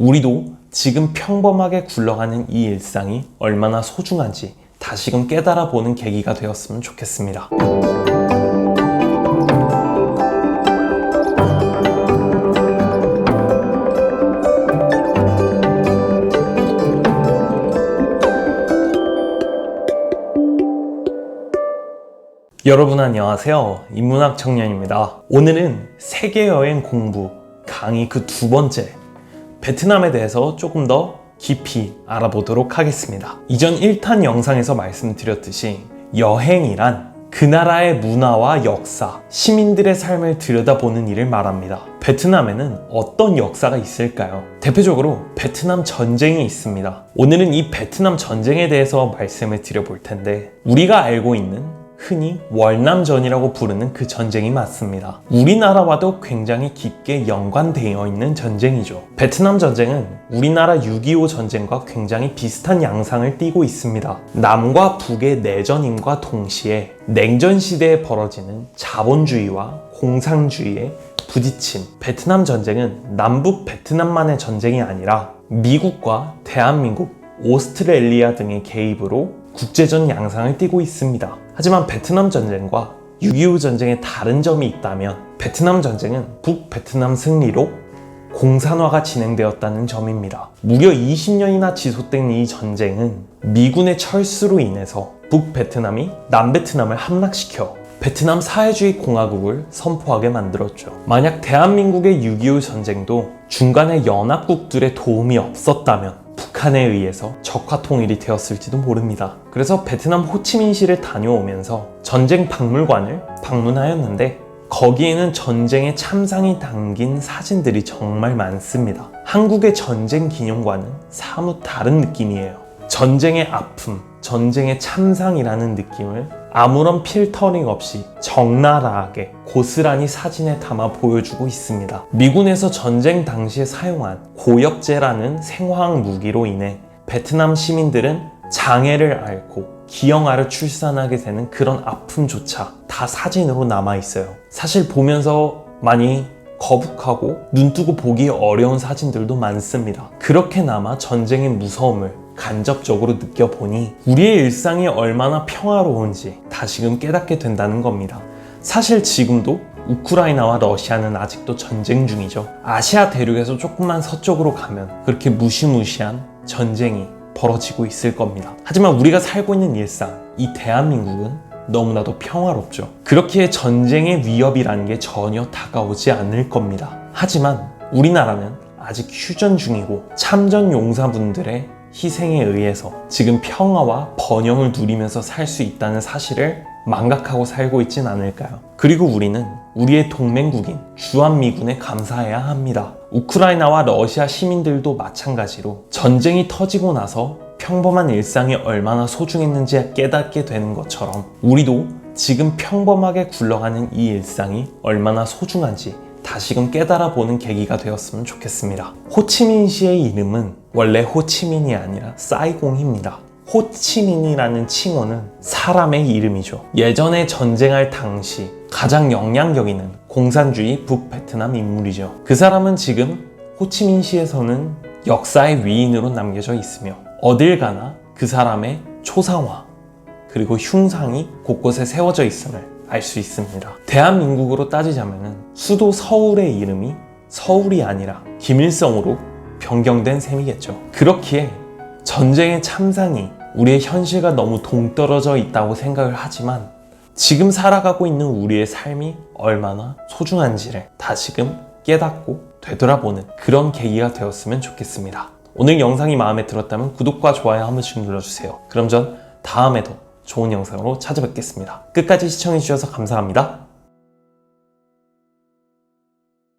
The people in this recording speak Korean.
우리도 지금 평범하게 굴러가는 이 일상이 얼마나 소중한지 다시금 깨달아 보는 계기가 되었으면 좋겠습니다. 여러분 안녕하세요. 인문학 청년입니다. 오늘은 세계여행 공부 강의 그 두 번째 베트남에 대해서 조금 더 깊이 알아보도록 하겠습니다. 이전 1탄 영상에서 말씀드렸듯이 여행이란 그 나라의 문화와 역사, 시민들의 삶을 들여다보는 일을 말합니다. 베트남에는 어떤 역사가 있을까요? 대표적으로 베트남 전쟁이 있습니다. 오늘은 이 베트남 전쟁에 대해서 말씀을 드려볼 텐데 우리가 알고 있는 흔히 월남전이라고 부르는 그 전쟁이 맞습니다. 우리나라와도 굉장히 깊게 연관되어 있는 전쟁이죠. 베트남 전쟁은 우리나라 6.25 전쟁과 굉장히 비슷한 양상을 띠고 있습니다. 남과 북의 내전임과 동시에 냉전 시대에 벌어지는 자본주의와 공산주의의 부딪힘. 베트남 전쟁은 남북 베트남만의 전쟁이 아니라 미국과 대한민국, 오스트레일리아 등의 개입으로 국제전 양상을 띠고 있습니다. 하지만 베트남 전쟁과 6.25 전쟁에 다른 점이 있다면 베트남 전쟁은 북베트남 승리로 공산화가 진행되었다는 점입니다. 무려 20년이나 지속된 이 전쟁은 미군의 철수로 인해서 북베트남이 남베트남을 함락시켜 베트남 사회주의 공화국을 선포하게 만들었죠. 만약 대한민국의 6.25 전쟁도 중간에 연합국들의 도움이 없었다면 북한에 의해서 적화 통일이 되었을지도 모릅니다. 그래서 베트남 호치민시를 다녀오면서 전쟁 박물관을 방문하였는데 거기에는 전쟁의 참상이 담긴 사진들이 정말 많습니다. 한국의 전쟁 기념관은 사뭇 다른 느낌이에요. 전쟁의 아픔, 전쟁의 참상이라는 느낌을 아무런 필터링 없이 적나라하게 고스란히 사진에 담아 보여주고 있습니다. 미군에서 전쟁 당시에 사용한 고엽제라는 생화학 무기로 인해 베트남 시민들은 장애를 앓고 기형아를 출산하게 되는 그런 아픔조차 다 사진으로 남아있어요. 사실 보면서 많이 거북하고 눈뜨고 보기 어려운 사진들도 많습니다. 그렇게나마 전쟁의 무서움을 간접적으로 느껴보니 우리의 일상이 얼마나 평화로운지 다시금 깨닫게 된다는 겁니다. 사실 지금도 우크라이나와 러시아는 아직도 전쟁 중이죠. 아시아 대륙에서 조금만 서쪽으로 가면 그렇게 무시무시한 전쟁이 벌어지고 있을 겁니다. 하지만 우리가 살고 있는 일상, 이 대한민국은 너무나도 평화롭죠. 그렇기에 전쟁의 위협이라는 게 전혀 다가오지 않을 겁니다. 하지만 우리나라는 아직 휴전 중이고 참전 용사분들의 희생에 의해서 지금 평화와 번영을 누리면서 살 수 있다는 사실을 망각하고 살고 있진 않을까요? 그리고 우리는 우리의 동맹국인 주한미군에 감사해야 합니다. 우크라이나와 러시아 시민들도 마찬가지로 전쟁이 터지고 나서 평범한 일상이 얼마나 소중했는지 깨닫게 되는 것처럼 우리도 지금 평범하게 굴러가는 이 일상이 얼마나 소중한지 다시금 깨달아 보는 계기가 되었으면 좋겠습니다. 호치민시의 이름은 원래 호치민이 아니라 사이공입니다. 호치민이라는 칭호는 사람의 이름이죠. 예전에 전쟁할 당시 가장 영향력 있는 공산주의 북베트남 인물이죠. 그 사람은 지금 호치민시에서는 역사의 위인으로 남겨져 있으며 어딜 가나 그 사람의 초상화 그리고 흉상이 곳곳에 세워져 있음을 알 수 있습니다. 대한민국으로 따지자면 수도 서울의 이름이 서울이 아니라 김일성으로 변경된 셈이겠죠. 그렇기에 전쟁의 참상이 우리의 현실과 너무 동떨어져 있다고 생각을 하지만 지금 살아가고 있는 우리의 삶이 얼마나 소중한지를 다시금 깨닫고 되돌아보는 그런 계기가 되었으면 좋겠습니다. 오늘 영상이 마음에 들었다면 구독과 좋아요 한 번씩 눌러주세요. 그럼 전 다음에도 좋은 영상으로 찾아뵙겠습니다. 끝까지 시청해주셔서 감사합니다.